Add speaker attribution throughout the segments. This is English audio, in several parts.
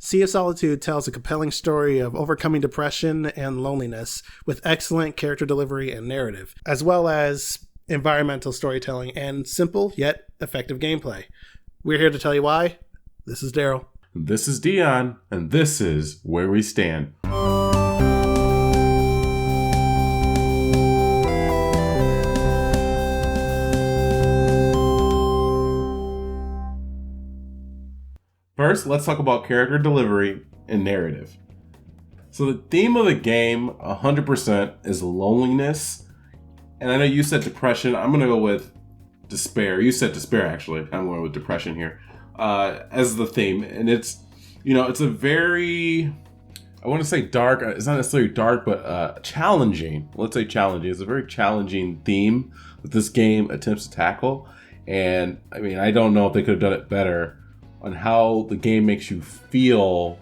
Speaker 1: Sea of Solitude tells a compelling story of overcoming depression and loneliness with excellent character delivery and narrative, as well as environmental storytelling and simple yet effective gameplay. We're here to tell you why. This is Daryl.
Speaker 2: This is Dion, and this is Where We Stand. First, let's talk about character delivery and narrative. So the theme of the game, 100%, is loneliness. And I know you said depression. I'm going to go with despair. You said despair, actually. I'm going with depression here as the theme. And it's a very, I want to say dark. It's not necessarily dark, but challenging. Let's say challenging. It's a very challenging theme that this game attempts to tackle. And I mean, I don't know if they could have done it better on how the game makes you feel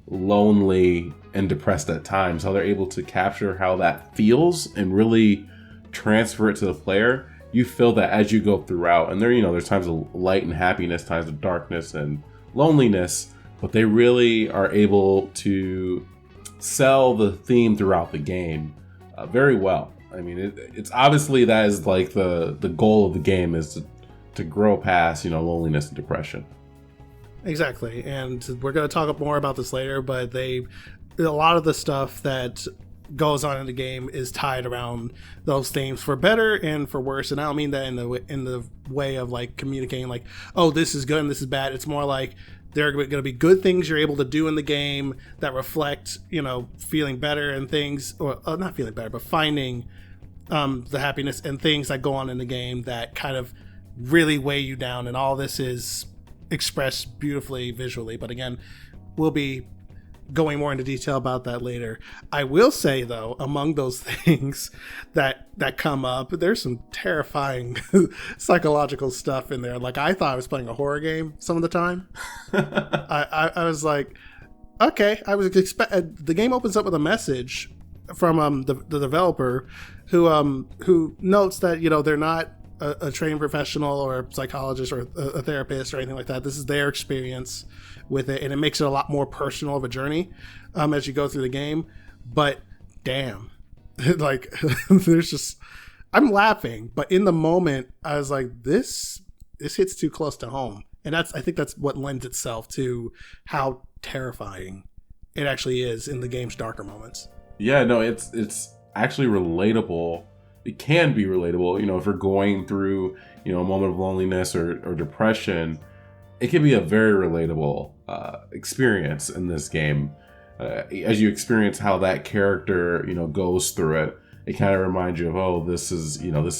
Speaker 2: lonely and depressed at times, how they're able to capture how that feels and really transfer it to the player. You feel that as you go throughout, and there's times of light and happiness, times of darkness and loneliness, but they really are able to sell the theme throughout the game very well. I mean, it's obviously that is like the goal of the game is to grow past loneliness and depression.
Speaker 1: Exactly, and we're going to talk more about this later, but a lot of the stuff that goes on in the game is tied around those themes for better and for worse. And I don't mean that in the way of like communicating like, oh, this is good and this is bad. It's more like there are going to be good things you're able to do in the game that reflect, feeling better and things, or not feeling better, but finding the happiness and things that go on in the game that kind of really weigh you down. And all this is expressed beautifully visually, but again, we'll be going more into detail about that later. I will say though, among those things that come up, there's some terrifying psychological stuff in there. Like I thought I was playing a horror game some of the time. I was like, okay, I was the game opens up with a message from the developer who notes that they're not a trained professional or a psychologist or a therapist or anything like that. This is their experience with it, and it makes it a lot more personal of a journey as you go through the game. But damn, like there's just, I'm laughing, but in the moment I was like, this hits too close to home. And I think that's what lends itself to how terrifying it actually is in the game's darker moments. Yeah, no,
Speaker 2: it's actually relatable. It can be relatable, if you're going through, a moment of loneliness or depression. It can be a very relatable experience in this game. As you experience how that character, goes through it, it kind of reminds you of, oh, this is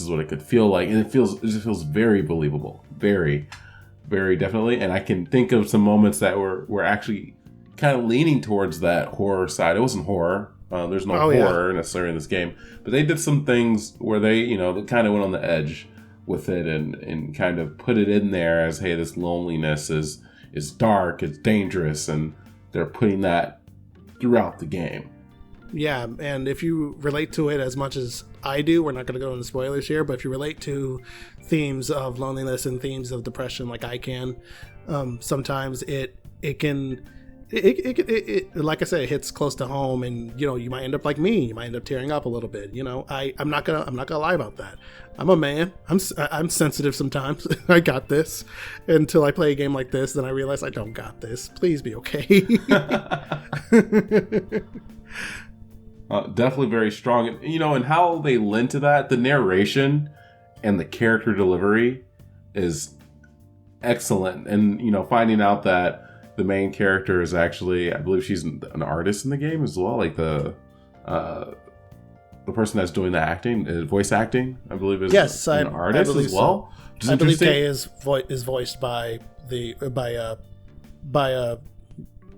Speaker 2: what it could feel like, and it just feels very believable, very, very definitely. And I can think of some moments that were actually kind of leaning towards that horror side. It wasn't horror. There's no horror necessarily in this game, but they did some things where they kind of went on the edge with it and kind of put it in there as, hey, this loneliness is dark, it's dangerous, and they're putting that throughout the game.
Speaker 1: Yeah, and if you relate to it as much as I do, we're not going to go into spoilers here, but if you relate to themes of loneliness and themes of depression like I can, sometimes it can... It like I said, it hits close to home, and you might end up like me. You might end up tearing up a little bit. I'm not gonna lie about that. I'm a man. I'm sensitive sometimes. I got this until I play a game like this. Then I realize I don't got this. Please be okay.
Speaker 2: Definitely very strong. And how they lend to that, the narration and the character delivery is excellent. And finding out that the main character is actually, I believe she's an artist in the game as well. Like the person that's doing the acting, voice acting, I believe is an artist as well.
Speaker 1: So. I believe Kay is voiced by a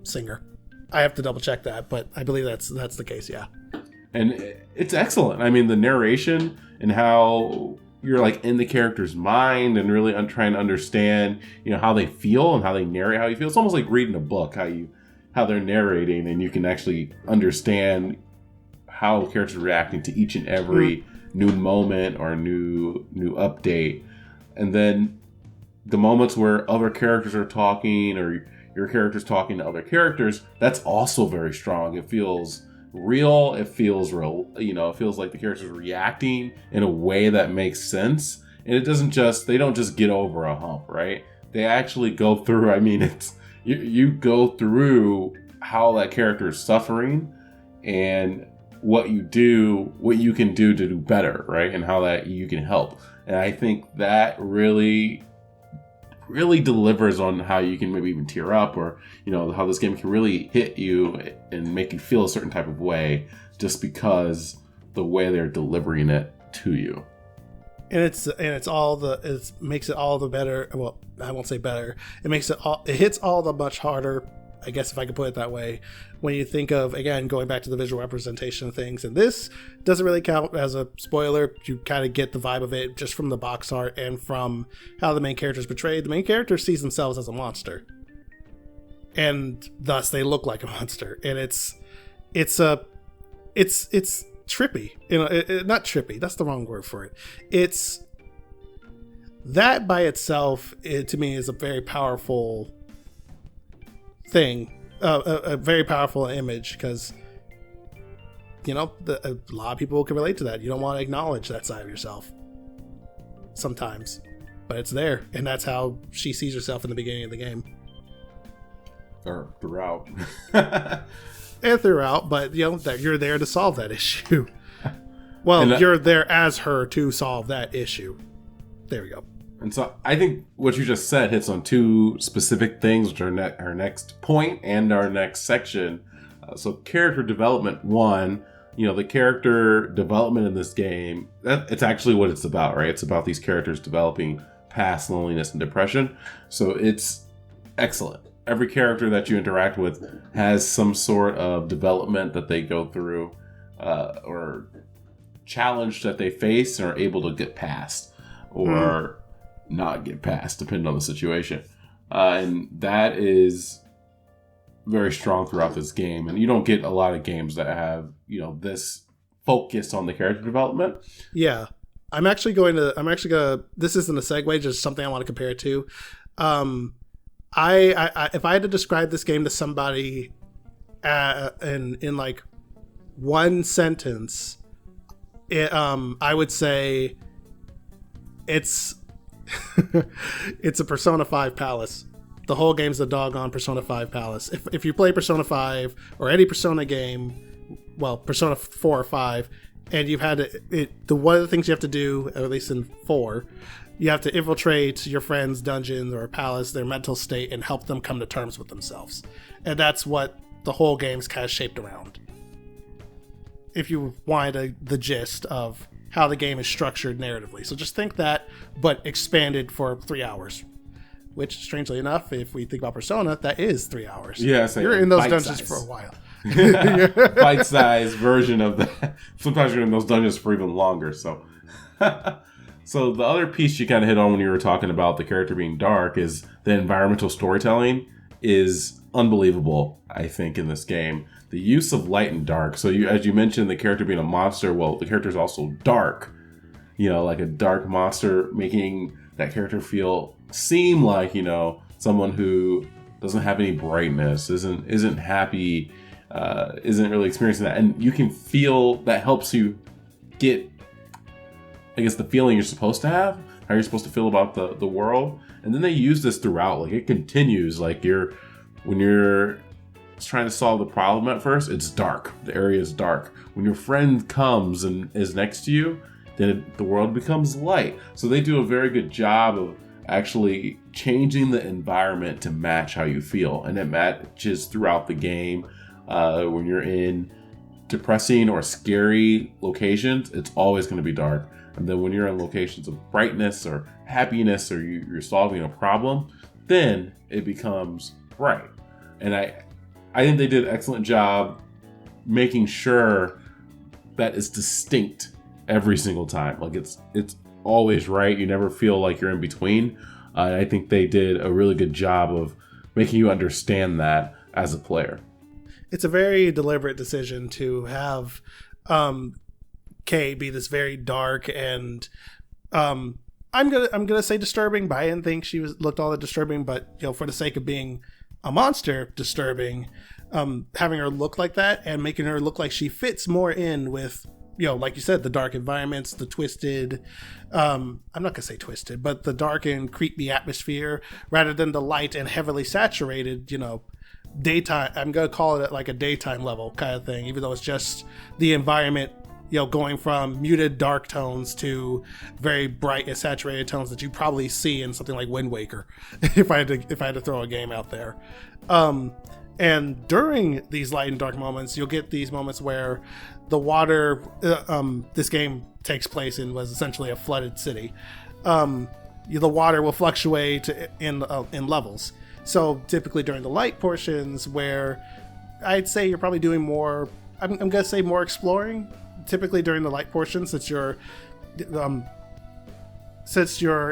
Speaker 1: singer. I have to double check that, but I believe that's the case. Yeah.
Speaker 2: And it's excellent. I mean, the narration and how you're like in the character's mind and really trying to understand, how they feel and how they narrate how you feel. It's almost like reading a book, how they're narrating, and you can actually understand how characters are reacting to each and every new moment or new update. And then the moments where other characters are talking or your character's talking to other characters, that's also very strong. It feels real. It feels real. It feels like the character's reacting in a way that makes sense. And they don't just get over a hump, right? They actually go through, it's, you go through how that character is suffering and what you can do to do better, right? And how that you can help. And I think that really delivers on how you can maybe even tear up, or how this game can really hit you and make you feel a certain type of way just because the way they're delivering it to you.
Speaker 1: And it makes it all the better. Well, I won't say better. It hits all the much harder, I guess, if I could put it that way, when you think of, again, going back to the visual representation of things. And this doesn't really count as a spoiler. You kind of get the vibe of it just from the box art and from how the main character is portrayed. The main character sees themselves as a monster, and thus they look like a monster. And it's trippy. Not trippy. That's the wrong word for it. It's that by itself, to me, is a very powerful thing, a very powerful image, because a lot of people can relate to that. You don't want to acknowledge that side of yourself sometimes, but it's there, and that's how she sees herself in the beginning of the game,
Speaker 2: or throughout.
Speaker 1: And throughout, but that you're there to solve that issue. Well, you're there as her to solve that issue. There we go.
Speaker 2: And so I think what you just said hits on two specific things, which are our next point and our next section. So character development, one, the character development in this game, it's actually what it's about, right? It's about these characters developing past loneliness and depression. So it's excellent. Every character that you interact with has some sort of development that they go through, or challenge that they face and are able to get past, or not get past, depending on the situation. And that is very strong throughout this game. And you don't get a lot of games that have, this focus on the character development.
Speaker 1: Yeah. This isn't a segue, just something I want to compare it to. I if I had to describe this game to somebody in like one sentence, I would say it's it's a Persona 5 palace. The whole game's a doggone Persona 5 palace. If you play Persona 5 or any Persona game, well, Persona 4 or 5, and you've had one of the things you have to do, at least in 4, you have to infiltrate your friend's dungeon or palace, their mental state, and help them come to terms with themselves. And that's what the whole game's kind of shaped around, if you wanted the gist of how the game is structured narratively. So just think that, but expanded for 3 hours. Which, strangely enough, if we think about Persona, that is 3 hours.
Speaker 2: Yeah, so
Speaker 1: you're in those dungeons for a while.
Speaker 2: Bite-sized version of that. Sometimes you're in those dungeons for even longer. So, so the other piece you kind of hit on when you were talking about the character being dark is the environmental storytelling is unbelievable, I think, in this game. The use of light and dark. So as you mentioned, the character being a monster, well, the character is also dark. Like a dark monster, making that character seem like, someone who doesn't have any brightness, isn't happy, isn't really experiencing that. And you can feel that helps you get, I guess, the feeling you're supposed to have, how you're supposed to feel about the world. And then they use this throughout. Like, it continues. Like, when you're trying to solve the problem at first, it's dark. The area is dark. When your friend comes and is next to you, then the world becomes light. So they do a very good job of actually changing the environment to match how you feel. And it matches throughout the game. When you're in depressing or scary locations, it's always going to be dark. And then when you're in locations of brightness or happiness, or you're solving a problem, then it becomes bright. And I think they did an excellent job making sure that it's distinct every single time. Like, it's always right. You never feel like you're in between. I think they did a really good job of making you understand that as a player.
Speaker 1: It's a very deliberate decision to have Kay be this very dark and I'm gonna say disturbing, but I didn't think she looked all that disturbing. But for the sake of being a monster disturbing, having her look like that and making her look like she fits more in with, like you said, the dark environments, the twisted, I'm not gonna say twisted, but the dark and creepy atmosphere, rather than the light and heavily saturated, daytime. I'm gonna call it like a daytime level kind of thing, even though it's just the environment, going from muted dark tones to very bright and saturated tones that you probably see in something like Wind Waker, if I had to throw a game out there. And during these light and dark moments, you'll get these moments where the water, this game takes place in was essentially a flooded city. The water will fluctuate in levels. So typically during the light portions, where I'd say you're probably doing more, I'm gonna say more exploring. Typically during the light portions, since you're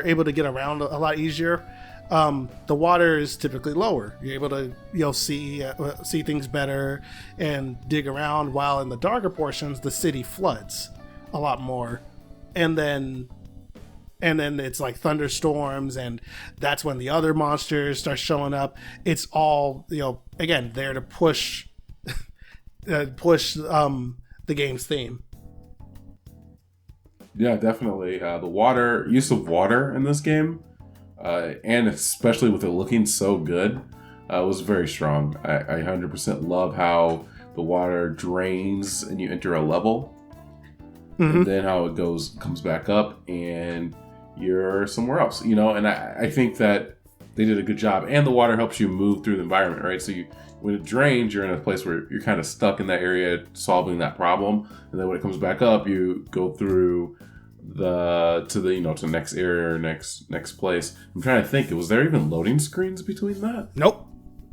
Speaker 1: able to get around a lot easier. The water is typically lower. You're able to see things better and dig around, while in the darker portions the city floods a lot more, and then it's like thunderstorms, and that's when the other monsters start showing up. It's all again there to push the game's theme.
Speaker 2: Yeah, definitely. The use of water in this game, and especially with it looking so good, was very strong. I 100% love how the water drains and you enter a level, and then how it comes back up and you're somewhere else, and I think that they did a good job, and the water helps you move through the environment, right? So when it drains, you're in a place where you're kind of stuck in that area solving that problem, and then when it comes back up, you go through to the next area or next place. I'm trying to think, was there even loading screens between that?
Speaker 1: Nope.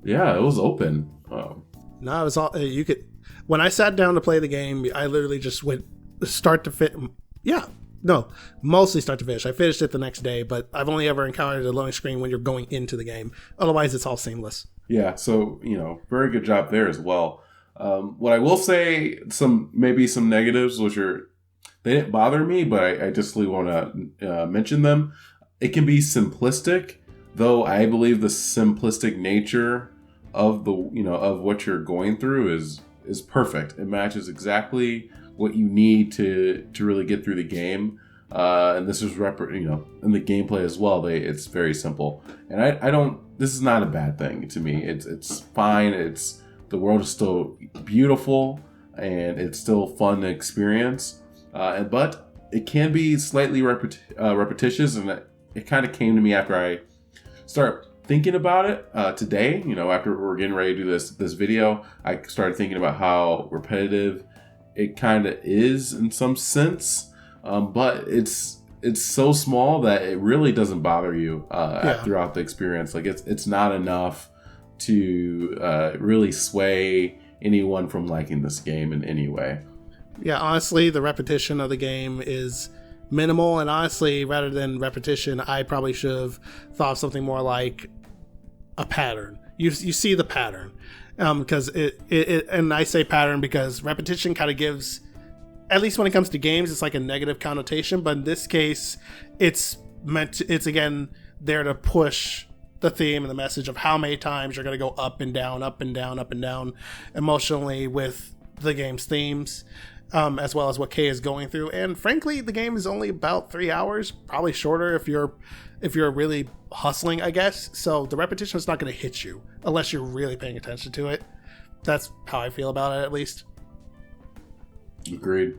Speaker 2: Yeah, it was open.
Speaker 1: No, it was all you could. When I sat down to play the game, I literally just went start to fit. Yeah, no, mostly start to finish. I finished it the next day, but I've only ever encountered a loading screen when you're going into the game. Otherwise, it's all seamless.
Speaker 2: Yeah, so very good job there as well. What I will say, maybe some negatives, which they didn't bother me, but I just really want to mention them. It can be simplistic, though I believe the simplistic nature of of what you're going through is perfect. It matches exactly what you need to really get through the game. And this is in the gameplay as well. It's very simple, and I don't. This is not a bad thing to me. It's fine. The world is still beautiful, and it's still fun to experience. But it can be slightly repetitious, and it kind of came to me after I started thinking about it today. After we're getting ready to do this video, I started thinking about how repetitive it kind of is in some sense, but it's so small that it really doesn't bother you throughout the experience. Like it's not enough to really sway anyone from liking this game in any way.
Speaker 1: Yeah, honestly, the repetition of the game is minimal, and honestly, rather than repetition, I probably should have thought of something more like a pattern. You see the pattern, because it and I say pattern because repetition kind of gives, at least when it comes to games, it's like a negative connotation. But in this case, it's again there to push the theme and the message of how many times you're going to go up and down, up and down, up and down emotionally with the game's themes. As well as what Kay is going through. And frankly, the game is only about 3 hours, probably shorter if you're really hustling, I guess. So the repetition is not going to hit you unless you're really paying attention to it. That's how I feel about it, at least.
Speaker 2: Agreed.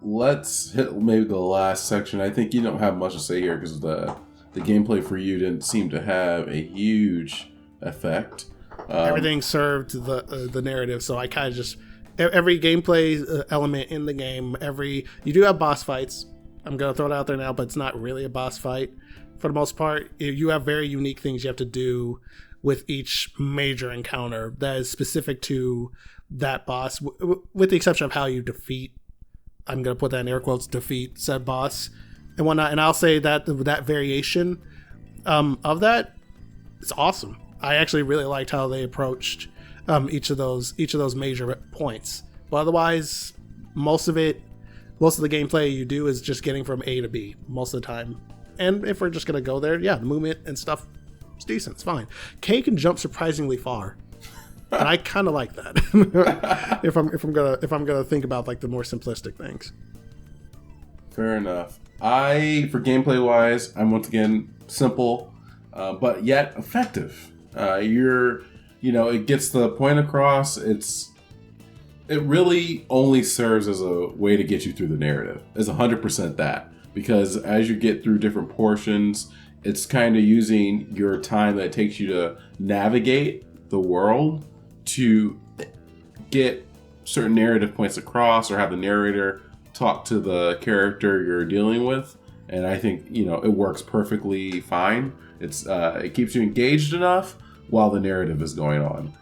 Speaker 2: Let's hit maybe the last section. I think you don't have much to say here because the gameplay for you didn't seem to have a huge effect.
Speaker 1: Everything served the narrative, so I kind of just... Every gameplay element in the game, you do have boss fights. I'm going to throw it out there now, but it's not really a boss fight. For the most part, you have very unique things you have to do with each major encounter that is specific to that boss, with the exception of how you defeat, I'm going to put that in air quotes, defeat said boss and whatnot. And I'll say that that variation of that is awesome. I actually really liked how they approached each of those major points. But otherwise, most of the gameplay you do is just getting from A to B most of the time. And if we're just gonna go there, yeah, the movement and stuff It's decent. It's fine. K can jump surprisingly far. And I kind of like that. if I'm gonna think about like the more simplistic things.
Speaker 2: Fair enough. For gameplay wise, I'm once again simple, but yet effective. It gets the point across. It really only serves as a way to get you through the narrative. It's 100% that, because as you get through different portions, it's kind of using your time that it takes you to navigate the world to get certain narrative points across, or have the narrator talk to the character you're dealing with. And I think, it works perfectly fine. It keeps you engaged enough while the narrative is going on.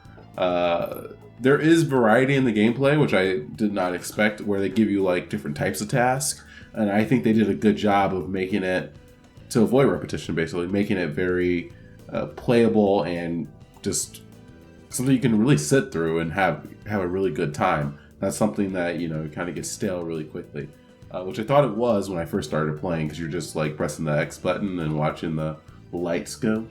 Speaker 2: There is variety in the gameplay, which I did not expect, where they give you like different types of tasks. And I think they did a good job of making it, to avoid repetition, basically, making it very playable and just something you can really sit through and have a really good time. That's something that, kind of gets stale really quickly, which I thought it was when I first started playing, because you're just like pressing the X button and watching the lights go.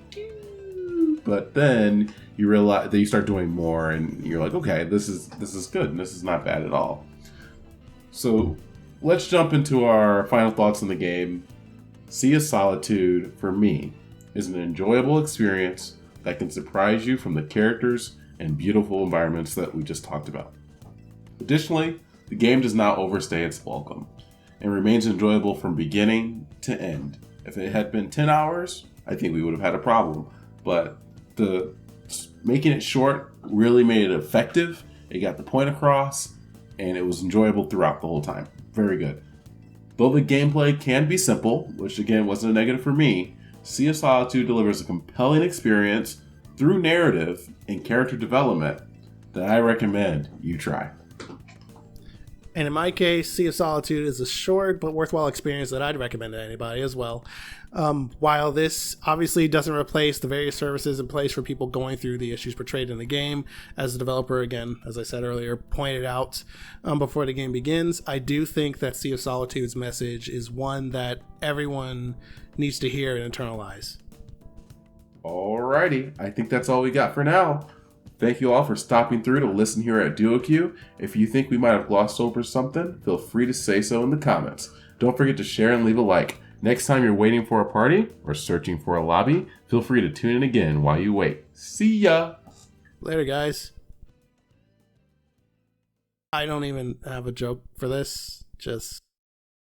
Speaker 2: But then you realize that you start doing more, and you're like, okay, this is good, and this is not bad at all. So let's jump into our final thoughts on the game. Sea of Solitude, for me, is an enjoyable experience that can surprise you from the characters and beautiful environments that we just talked about. Additionally, the game does not overstay its welcome and remains enjoyable from beginning to end. If it had been 10 hours, I think we would have had a problem. But making it short really made it effective. It got the point across, and it was enjoyable throughout the whole time. Very good. Though the gameplay can be simple, which again wasn't a negative for me, Sea of Solitude delivers a compelling experience through narrative and character development that I recommend you try.
Speaker 1: And in my case, Sea of Solitude is a short but worthwhile experience that I'd recommend to anybody as well. While this obviously doesn't replace the various services in place for people going through the issues portrayed in the game, as the developer, again, as I said earlier, pointed out before the game begins, I do think that Sea of Solitude's message is one that everyone needs to hear and internalize.
Speaker 2: Alrighty, I think that's all we got for now. Thank you all for stopping through to listen here at DuoQ. If you think we might have glossed over something, feel free to say so in the comments. Don't forget to share and leave a like. Next time you're waiting for a party or searching for a lobby, feel free to tune in again while you wait. See ya!
Speaker 1: Later, guys. I don't even have a joke for this. Just